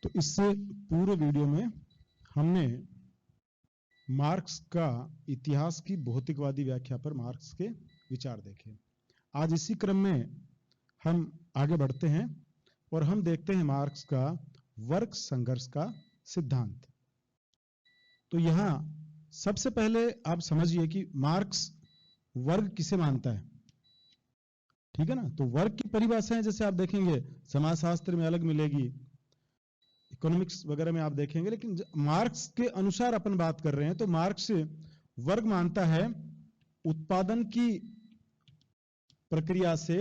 तो इससे पूर्व वीडियो में हमने मार्क्स का इतिहास की भौतिकवादी व्याख्या पर मार्क्स के विचार देखे। आज इसी क्रम में हम आगे बढ़ते हैं और हम देखते हैं मार्क्स का वर्ग संघर्ष का सिद्धांत। तो यहां सबसे पहले आप समझिए कि मार्क्स वर्ग किसे मानता है, ठीक है ना। तो वर्ग की परिभाषाएं जैसे आप देखेंगे समाजशास्त्र में अलग मिलेगी, इकोनॉमिक्स वगैरह में आप देखेंगे, लेकिन मार्क्स के अनुसार अपन बात कर रहे हैं। तो मार्क्स वर्ग मानता है उत्पादन की प्रक्रिया से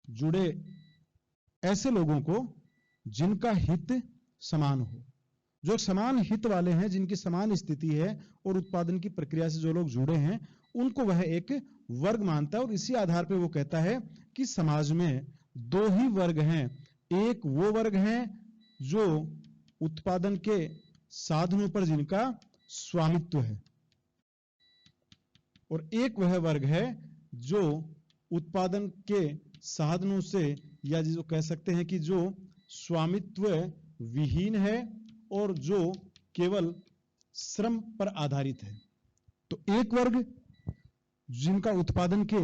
जुड़े ऐसे लोगों को जिनका हित समान हो, जो समान हित वाले हैं, जिनकी समान स्थिति है और उत्पादन की प्रक्रिया से जो लोग जुड़े हैं, उनको वह एक वर्ग मानता है। और इसी आधार पर वो कहता है कि समाज में दो ही वर्ग हैं। एक वो वर्ग है जो उत्पादन के साधनों पर जिनका स्वामित्व है, और एक वह वर्ग है जो उत्पादन के साधनों से, या जो कह सकते हैं कि जो स्वामित्व विहीन है और जो केवल श्रम पर आधारित है। तो एक वर्ग जिनका उत्पादन के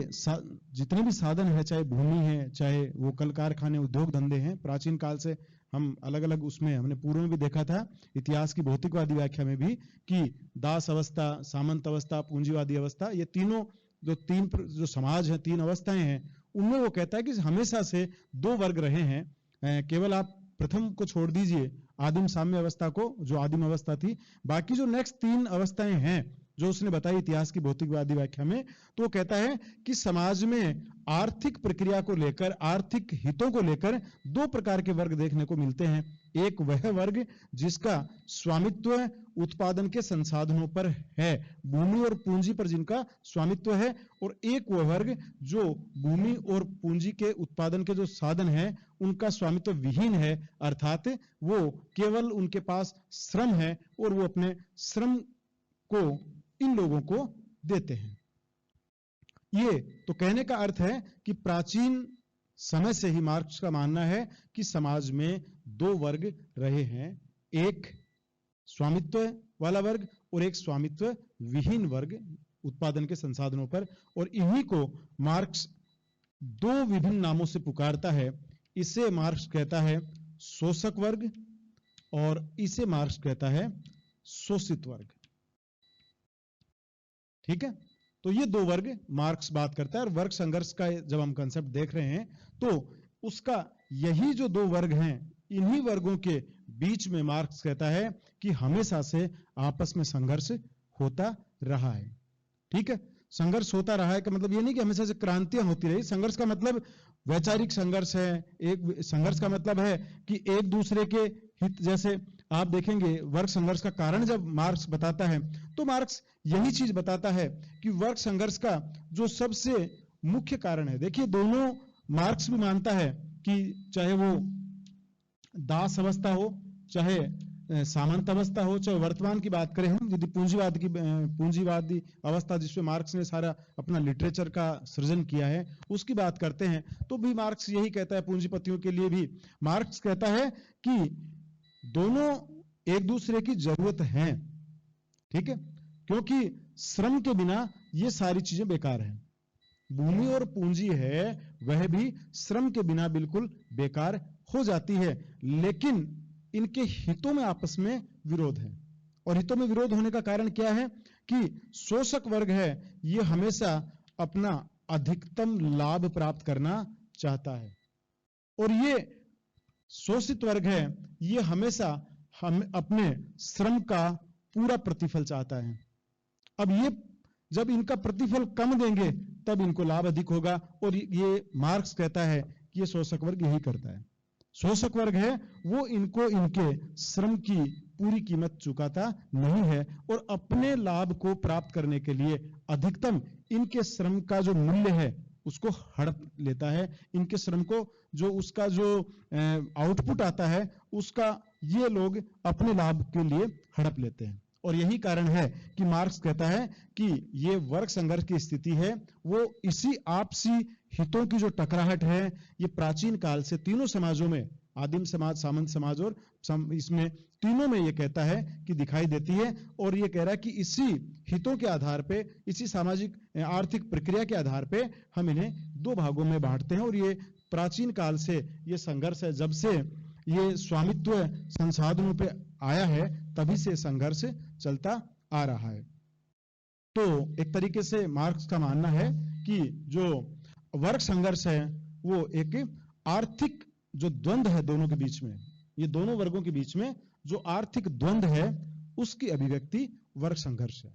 जितने भी साधन है, चाहे भूमि है, चाहे वो कल कारखाने उद्योग धंधे हैं, प्राचीन काल से हम अलग अलग उसमें हमने पूर्व में भी देखा था इतिहास की भौतिकवादी व्याख्या में भी कि दास अवस्था, सामंत अवस्था, पूंजीवादी अवस्था, ये तीनों जो समाज है, तीन अवस्थाएं हैं, उनमें वो कहता है कि हमेशा से दो वर्ग रहे हैं। केवल आप प्रथम को छोड़ दीजिए, आदिम साम्य अवस्था को, जो आदिम अवस्था थी, बाकी जो नेक्स्ट तीन अवस्थाएं हैं जो उसने बताई इतिहास की भौतिकवादी व्याख्या में, तो वो कहता है कि समाज में आर्थिक प्रक्रिया को लेकर, आर्थिक हितों को लेकर दो प्रकार के वर्ग देखने को मिलते हैं। एक वह वर्ग जिसका स्वामित्व उत्पादन के संसाधनों पर है, भूमि और पूंजी पर जिनका स्वामित्व है, और एक वह वर्ग जो भूमि और पूंजी के उत्पादन के जो साधन है उनका स्वामित्व विहीन है, अर्थात वो केवल उनके पास श्रम है और वो अपने श्रम को इन लोगों को देते हैं। ये तो कहने का अर्थ है कि प्राचीन समय से ही मार्क्स का मानना है कि समाज में दो वर्ग रहे हैं, एक स्वामित्व वाला वर्ग और एक स्वामित्व विहीन वर्ग उत्पादन के संसाधनों पर। और इन्हीं को मार्क्स दो विभिन्न नामों से पुकारता है। इसे मार्क्स कहता है शोषक वर्ग और इसे मार्क्स कहता है शोषित वर्ग, ठीक है। तो ये दो वर्ग मार्क्स बात करता है। और वर्ग संघर्ष का जब हम कंसेप्ट देख रहे हैं तो उसका यही जो दो वर्ग हैं, इन्हीं वर्गों के बीच में मार्क्स कहता है कि हमेशा से आपस में संघर्ष होता रहा है, ठीक है। संघर्ष होता रहा है का मतलब ये नहीं कि हमेशा से क्रांतियां होती रही। संघर्ष का मतलब वैचारिक संघर्ष है, एक संघर्ष का मतलब है कि एक दूसरे के हित, जैसे आप देखेंगे वर्ग संघर्ष का कारण जब मार्क्स बताता है तो मार्क्स यही चीज बताता है कि वर्ग संघर्ष का जो सबसे मुख्य कारण है, देखिए दोनों मार्क्स भी मानता है कि चाहे वो दास अवस्था हो, चाहे सामंत अवस्था हो, चाहे वर्तमान की बात करें हम, यदि पूंजीवादी अवस्था जिसमें मार्क्स ने सारा अपना लिटरेचर का सृजन किया है उसकी बात करते हैं, तो भी मार्क्स यही कहता है। पूंजीपतियों के लिए भी मार्क्स कहता है कि दोनों एक दूसरे की जरूरत है, ठीक है, क्योंकि श्रम के बिना ये सारी चीजें बेकार हैं। भूमि और पूंजी है वह भी श्रम के बिना बिल्कुल बेकार हो जाती है, लेकिन इनके हितों में आपस में विरोध है। और हितों में विरोध होने का कारण क्या है कि शोषक वर्ग है, ये हमेशा अपना अधिकतम लाभ प्राप्त करना चाहता है, और ये शोषित वर्ग है, ये हमेशा हम अपने श्रम का पूरा प्रतिफल चाहता है। अब ये जब इनका प्रतिफल कम देंगे तब इनको लाभ अधिक होगा, और ये मार्क्स कहता है कि ये शोषक वर्ग यही करता है। शोषक वर्ग है वो इनको इनके श्रम की पूरी कीमत चुकाता नहीं है, और अपने लाभ को प्राप्त करने के लिए अधिकतम इनके श्रम का जो मूल्य है उसको हड़प लेता है। इनके श्रम को जो उसका जो आउटपुट आता है उसका ये लोग अपने लाभ के लिए हड़प लेते हैं। और यही कारण है कि मार्क्स कहता है कि ये वर्ग संघर्ष की स्थिति है वो इसी आपसी हितों की जो टकराहट है, ये प्राचीन काल से तीनों समाजों में आदिम समाज, सामंत समाज और इसमें तीनों में ये कहता है कि दिखाई देती है। और ये कह रहा है कि इसी हितों के आधार पे, इसी सामाजिक आर्थिक प्रक्रिया के आधार पे हम इन्हें दो भागों में बांटते हैं। और ये प्राचीन काल से ये संघर्ष है, जब से ये स्वामित्व संसाधनों पे आया है तभी से संघर्ष चलता आ रहा है। तो एक तरीके से मार्क्स का मानना है कि जो वर्ग संघर्ष है वो एक आर्थिक जो द्वंद्व है दोनों के बीच में, ये दोनों वर्गों के बीच में जो आर्थिक द्वंद्व है उसकी अभिव्यक्ति वर्ग संघर्ष है।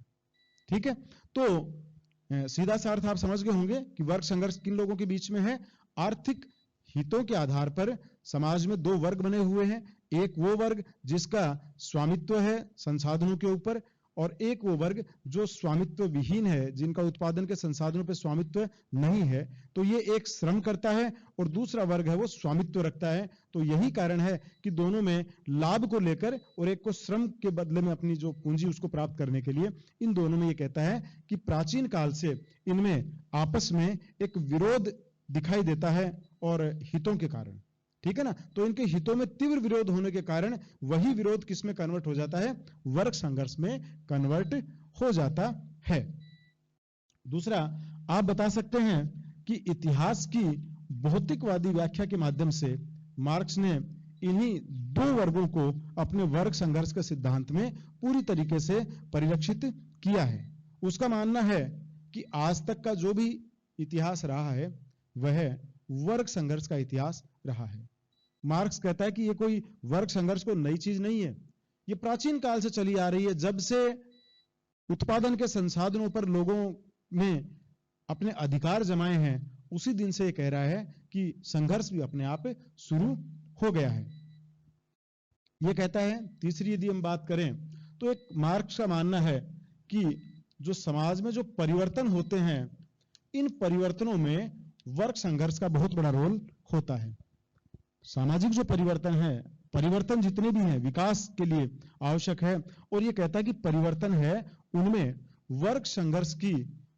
ठीक है, तो सीधा सा अर्थ आप समझ गए होंगे कि वर्ग संघर्ष किन लोगों के बीच में है। आर्थिक हितों के आधार पर समाज में दो वर्ग बने हुए हैं, एक वो वर्ग जिसका स्वामित्व है संसाधनों के ऊपर, और एक वो वर्ग जो स्वामित्व विहीन है, जिनका उत्पादन के संसाधनों पर स्वामित्व नहीं है। तो ये एक श्रम करता है और दूसरा वर्ग है वो स्वामित्व रखता है। तो यही कारण है कि दोनों में लाभ को लेकर और एक को श्रम के बदले में अपनी जो पूंजी उसको प्राप्त करने के लिए, इन दोनों में ये कहता है कि प्राचीन काल से इनमें आपस में एक विरोध दिखाई देता है और हितों के कारण। ठीक है ना, तो इनके हितों में तीव्र विरोध होने के कारण वही विरोध किस में कन्वर्ट हो जाता है, वर्ग संघर्ष में कन्वर्ट हो जाता है। दूसरा, आप बता सकते हैं कि इतिहास की भौतिकवादी व्याख्या के माध्यम से मार्क्स ने इन्हीं दो वर्गों को अपने वर्ग संघर्ष के सिद्धांत में पूरी तरीके से परिलक्षित किया है। उसका मानना है कि आज तक का जो भी इतिहास रहा है वह वर्ग संघर्ष का इतिहास रहा है। मार्क्स कहता है कि ये कोई वर्ग संघर्ष कोई नई चीज नहीं है, ये प्राचीन काल से चली आ रही है। जब से उत्पादन के संसाधनों पर लोगों ने अपने अधिकार जमाए हैं उसी दिन से ये कह रहा है कि संघर्ष भी अपने आप शुरू हो गया है। ये कहता है, तीसरी यदि हम बात करें तो एक मार्क्स का मानना है कि जो समाज में जो परिवर्तन होते हैं, इन परिवर्तनों में वर्ग संघर्ष का बहुत बड़ा रोल होता है। सामाजिक जो परिवर्तन है, परिवर्तन जितने भी हैं विकास के लिए आवश्यक है, और ये कहता है कि परिवर्तन है उनमें वर्ग संघर्ष की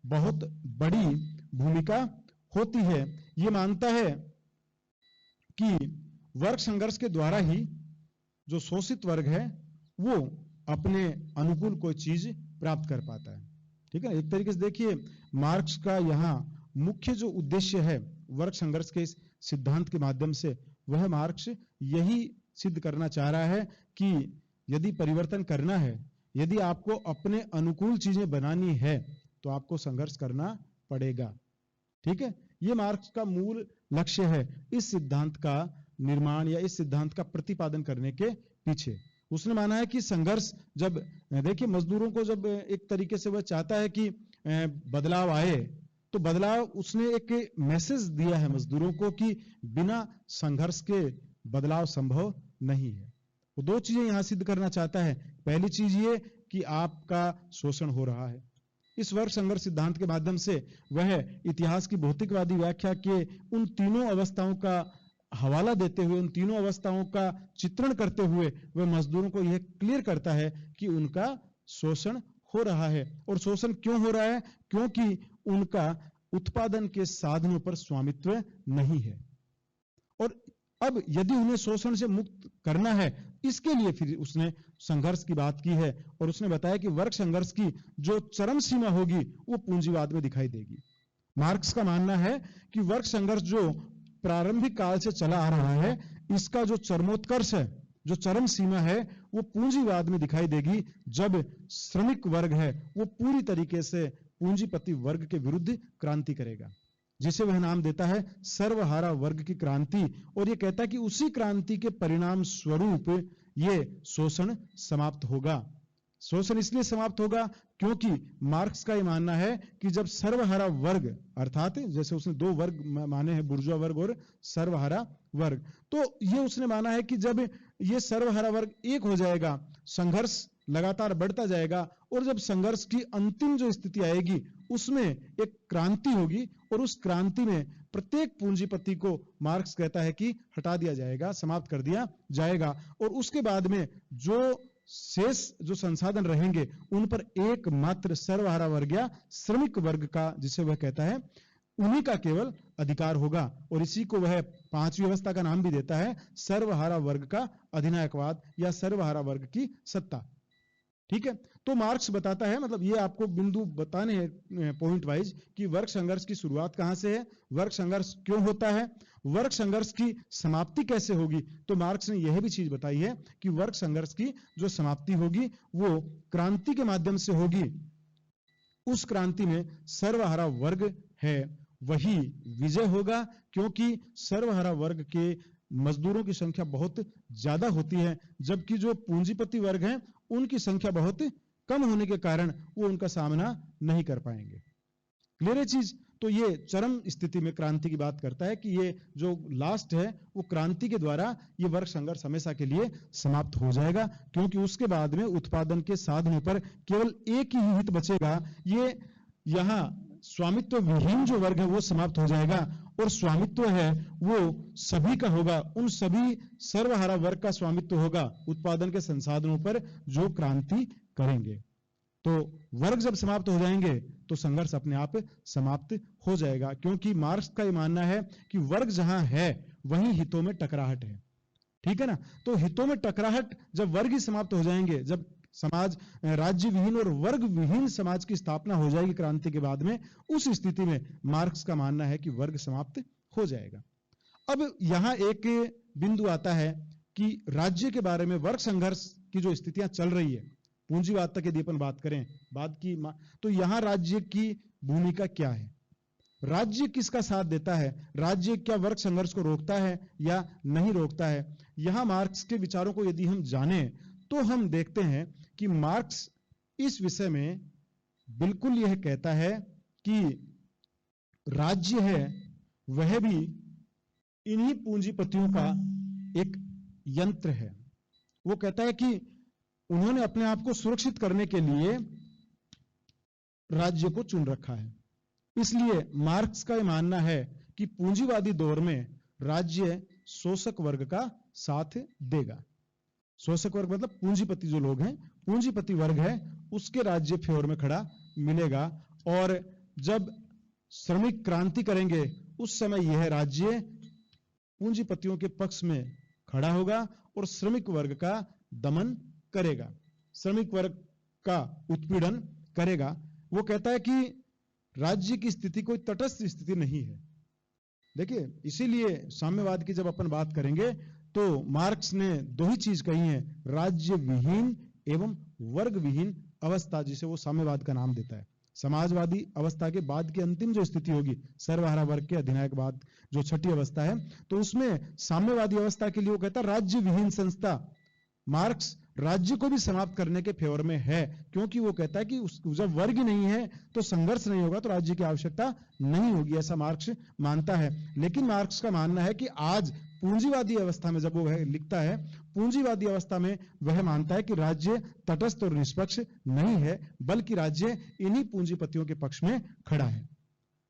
बहुत बड़ी भूमिका होती है। ये मानता है कि वर्ग संघर्ष के द्वारा ही जो शोषित वर्ग है वो अपने अनुकूल कोई चीज प्राप्त कर पाता है। ठीक है, एक तरीके से देखिए मार्क्स का यहाँ मुख्य जो उद्देश्य है वर्ग संघर्ष के इस सिद्धांत के माध्यम से, वह मार्क्स यही सिद्ध करना चाह रहा है कि यदि परिवर्तन करना है, यदि आपको अपने अनुकूल चीजें बनानी है तो आपको संघर्ष करना पड़ेगा। ठीक है, ये मार्क्स का मूल लक्ष्य है इस सिद्धांत का निर्माण या इस सिद्धांत का प्रतिपादन करने के पीछे। उसने माना है कि संघर्ष, जब देखिए मजदूरों को जब एक तरीके से वह चाहता है कि बदलाव आए, तो बदलाव उसने एक मैसेज दिया है मजदूरों को कि बिना संघर्ष के बदलाव संभव नहीं है। वो दो चीजें यहां सिद्ध करना चाहता है। पहली चीज ये कि आपका शोषण हो रहा है। इस वर्ग संघर्ष सिद्धांत के माध्यम से वह इतिहास की भौतिकवादी व्याख्या के उन तीनों अवस्थाओं का हवाला देते हुए, उन तीनों अवस्थाओं का चित्रण करते हुए वह मजदूरों को यह क्लियर करता है कि उनका शोषण हो रहा है। और शोषण क्यों हो रहा है? क्योंकि उनका उत्पादन के साधनों पर स्वामित्व नहीं है। और अब यदि उन्हें शोषण से मुक्त करना है, इसके लिए फिर उसने संघर्ष की बात की है, और उसने बताया कि वर्ग संघर्ष की जो चरम सीमा होगी वो पूंजीवाद में दिखाई देगी। मार्क्स का मानना है कि वर्ग संघर्ष जो प्रारंभिक काल से चला आ रहा है, इसका जो चरमोत्कर्ष है, जो चरम सीमा है, वो पूंजीवाद में दिखाई देगी, जब श्रमिक वर्ग है वो पूरी तरीके से पूंजीपति वर्ग के विरुद्ध क्रांति करेगा, जिसे वह नाम देता है सर्वहारा वर्ग की क्रांति। और यह कहता है कि उसी क्रांति के परिणाम स्वरूप ये शोषण समाप्त होगा। शोषण इसलिए समाप्त होगा क्योंकि मार्क्स का यह मानना है कि जब सर्वहारा वर्ग, अर्थात जैसे उसने दो वर्ग माने हैं, बुर्जुआ वर्ग और सर्वहारा वर्ग, तो ये उसने माना है कि जब ये सर्वहारा वर्ग एक हो जाएगा, संघर्ष लगातार बढ़ता जाएगा, और जब संघर्ष की अंतिम जो स्थिति आएगी उसमें एक क्रांति होगी, और उस क्रांति में प्रत्येक पूंजीपति को मार्क्स कहता है कि हटा दिया जाएगा, समाप्त कर दिया जाएगा, और उसके बाद में जो शेष जो संसाधन रहेंगे उन पर एकमात्र सर्वहारा वर्ग या श्रमिक वर्ग का, जिसे वह कहता है उन्हीं का केवल अधिकार होगा, और इसी को वह पांचवी अवस्था का नाम भी देता है, सर्वहारा वर्ग का अधिनायकवाद या सर्वहारा वर्ग की सत्ता। ठीक है, तो मार्क्स बताता है, मतलब ये आपको बिंदु बताने हैं पॉइंट वाइज कि वर्ग संघर्ष की शुरुआत कहां से है, वर्ग संघर्ष क्यों होता है, वर्ग संघर्ष की समाप्ति कैसे होगी। तो मार्क्स ने यह भी चीज बताई है कि वर्ग संघर्ष की जो समाप्ति होगी वो क्रांति के माध्यम से होगी। उस क्रांति में सर्वहारा वर्ग है वही विजय होगा, क्योंकि सर्वहारा वर्ग के मजदूरों की संख्या बहुत ज्यादा होती है, जबकि जो पूंजीपति वर्ग हैं उनकी संख्या बहुत कम होने के कारण वो उनका सामना नहीं कर पाएंगे। क्लियर है चीज। तो ये चरम स्थिति में क्रांति की बात करता है कि ये जो लास्ट है वो क्रांति के द्वारा ये वर्ग संघर्ष हमेशा के लिए समाप्त हो जाएगा, क्योंकि उसके बाद में उत्पादन के साधनों पर केवल एक ही हित बचेगा। ये यहां स्वामित्व विहीन जो वर्ग है वो समाप्त हो जाएगा, और स्वामित्व है वो सभी का होगा, उन सभी सर्वहारा वर्ग का स्वामित्व होगा उत्पादन के संसाधनों पर जो क्रांति करेंगे। तो वर्ग जब समाप्त हो जाएंगे तो संघर्ष अपने आप समाप्त हो जाएगा, क्योंकि मार्क्स का यह मानना है कि वर्ग जहां है वहीं हितों में टकराहट है। ठीक है ना, तो हितों में टकराहट जब वर्ग ही समाप्त हो जाएंगे, जब समाज राज्य विहीन और वर्ग विहीन समाज की स्थापना हो जाएगी क्रांति के बाद में, उस स्थिति में मार्क्स का मानना है कि वर्ग समाप्त हो जाएगा। अब यहां एक बिंदु आता है कि राज्य के बारे में वर्ग संघर्ष की जो स्थितियां चल रही है, पूंजीवाद तक यदि अपन बात करें बात की, तो यहां राज्य की भूमिका क्या है, राज्य किसका साथ देता है, राज्य क्या वर्ग संघर्ष को रोकता है या नहीं रोकता है। यहां मार्क्स के विचारों को यदि हम जाने तो हम देखते हैं कि मार्क्स इस विषय में बिल्कुल यह कहता है कि राज्य है वह भी इन्हीं पूंजीपतियों का एक यंत्र है। वो कहता है कि उन्होंने अपने आप को सुरक्षित करने के लिए राज्य को चुन रखा है। इसलिए मार्क्स का यह मानना है कि पूंजीवादी दौर में राज्य शोषक वर्ग का साथ देगा। शोषक वर्ग मतलब पूंजीपति जो लोग हैं, पूंजीपति वर्ग है, उसके राज्य फेवर में खड़ा मिलेगा, और जब श्रमिक क्रांति करेंगे उस समय यह राज्य पूंजीपतियों के पक्ष में खड़ा होगा और श्रमिक वर्ग का दमन करेगा, श्रमिक वर्ग का उत्पीड़न करेगा। वो कहता है कि राज्य की स्थिति कोई तटस्थ स्थिति नहीं है। देखिए, इसीलिए साम्यवाद की जब अपन बात करेंगे तो मार्क्स ने दो ही चीज कही है, राज्य विहीन एवं वर्ग विहीन अवस्था, जिसे वो साम्यवाद का नाम देता है। समाजवादी अवस्था के बाद की अंतिम जो स्थिति होगी, सर्वहारा वर्ग के अधिनायकवाद जो छठी अवस्था है, तो उसमें साम्यवादी अवस्था के लिए वो कहता है राज्य विहीन संस्था। मार्क्स राज्य को भी समाप्त करने के फेवर में है, क्योंकि वो कहता है कि जब वर्ग ही नहीं है तो संघर्ष नहीं होगा, तो राज्य की आवश्यकता नहीं होगी, ऐसा मार्क्स मानता है। लेकिन मार्क्स का मानना है कि आज पूंजीवादी अवस्था में जब वो लिखता है, पूंजीवादी अवस्था में वह मानता है कि राज्य तटस्थ और निष्पक्ष नहीं है, बल्कि राज्य इन्हीं पूंजीपतियों के पक्ष में खड़ा है।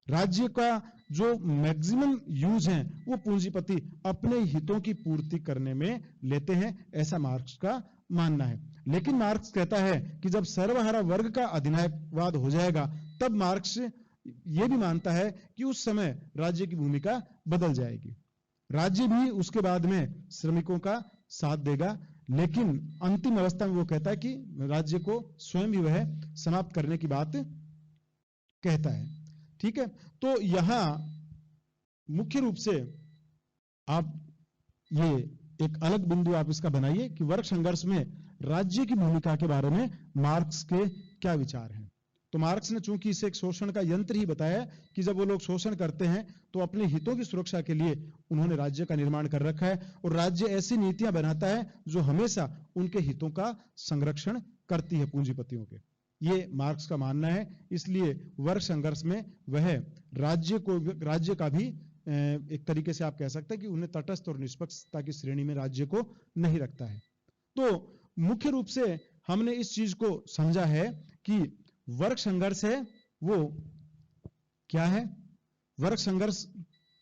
राज्य का जो मैक्सिमम यूज है वो पूंजीपति अपने हितों की पूर्ति करने में लेते हैं, ऐसा मार्क्स का मानना है। लेकिन मार्क्स कहता है कि जब सर्वहारा वर्ग का अधिनायकवाद हो जाएगा, तब मार्क्स ये भी मानता है कि उस समय राज्य की भूमिका बदल जाएगी, राज्य भी उसके बाद में श्रमिकों का साथ देगा। लेकिन अंतिम अवस्था में वो कहता है कि राज्य को स्वयं भी वह समाप्त करने की बात कहता है। ठीक है, तो यहां मुख्य रूप से आप ये एक अलग बिंदु आप इसका बनाइए कि वर्ग संघर्ष में राज्य की भूमिका के बारे में मार्क्स के क्या विचार हैं। तो मार्क्स ने चूंकि इसे एक शोषण का यंत्र ही बताया कि जब वो लोग शोषण करते हैं तो अपने हितों की सुरक्षा के लिए उन्होंने राज्य का निर्माण कर रखा है, और राज्य ऐसी नीतियां बनाता है जो हमेशा उनके हितों का संरक्षण करती है पूंजीपतियों के। ये मार्क्स का मानना है। इसलिए वर्ग संघर्ष में वह राज्य का भी एक तरीके से आप कह सकते हैं कि उन्हें तटस्थ और निष्पक्षता की श्रेणी में राज्य को नहीं रखता है। तो मुख्य रूप से हमने इस चीज को समझा है कि वर्ग संघर्ष है वो क्या है। वर्ग संघर्ष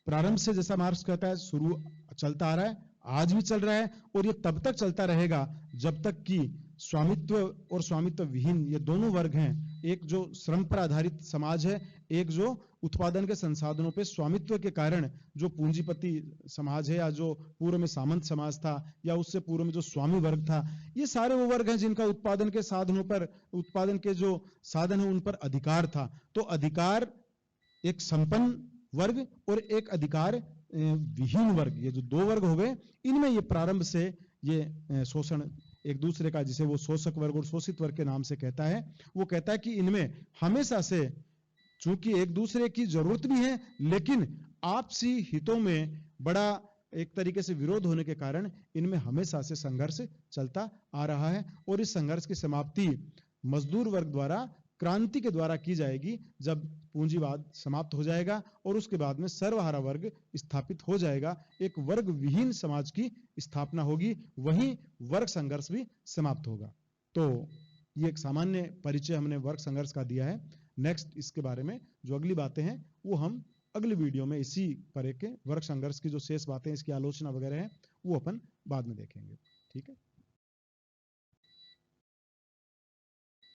प्रारंभ से, जैसा मार्क्स कहता है, शुरू चलता आ रहा है, आज भी चल रहा है, और ये तब तक चलता रहेगा जब तक कि स्वामित्व और स्वामित्व विहीन ये दोनों वर्ग हैं एक जो श्रम पर आधारित समाज है, एक जो उत्पादन के संसाधनों पे स्वामित्व के कारण जो पूंजीपति समाज है, या जो पूर्व में सामंत समाज था, या उससे पूर्व में जो स्वामी वर्ग था, ये सारे वो वर्ग हैं जिनका उत्पादन के साधनों पर, उत्पादन के जो साधन है उन पर अधिकार था। तो अधिकार, एक संपन्न वर्ग और एक अधिकार विहीन वर्ग, ये जो दो वर्ग हो गए, इनमें ये प्रारंभ से ये शोषण एक दूसरे का, जिसे वो शोषक वर्ग और शोषित वर्ग के नाम से कहता है, वो कहता है कि इनमें हमेशा से, चूंकि एक दूसरे की जरूरत भी है, लेकिन आपसी हितों में बड़ा एक तरीके से विरोध होने के कारण इनमें हमेशा से संघर्ष चलता आ रहा है। और इस संघर्ष की समाप्ति मजदूर वर्ग द्वारा, क्रांति के द्वारा की जाएगी, जब पूंजीवाद समाप्त हो जाएगा और उसके बाद में सर्वहारा वर्ग स्थापित हो जाएगा, एक वर्ग विहीन समाज की स्थापना होगी, वहीं वर्ग संघर्ष भी समाप्त होगा। तो ये एक सामान्य परिचय हमने वर्ग संघर्ष का दिया है। नेक्स्ट इसके बारे में जो अगली बातें हैं वो हम अगली वीडियो में इसी पर एक वर्ग संघर्ष की जो शेष बातें, इसकी आलोचना वगैरह है, वो अपन बाद में देखेंगे। ठीक है।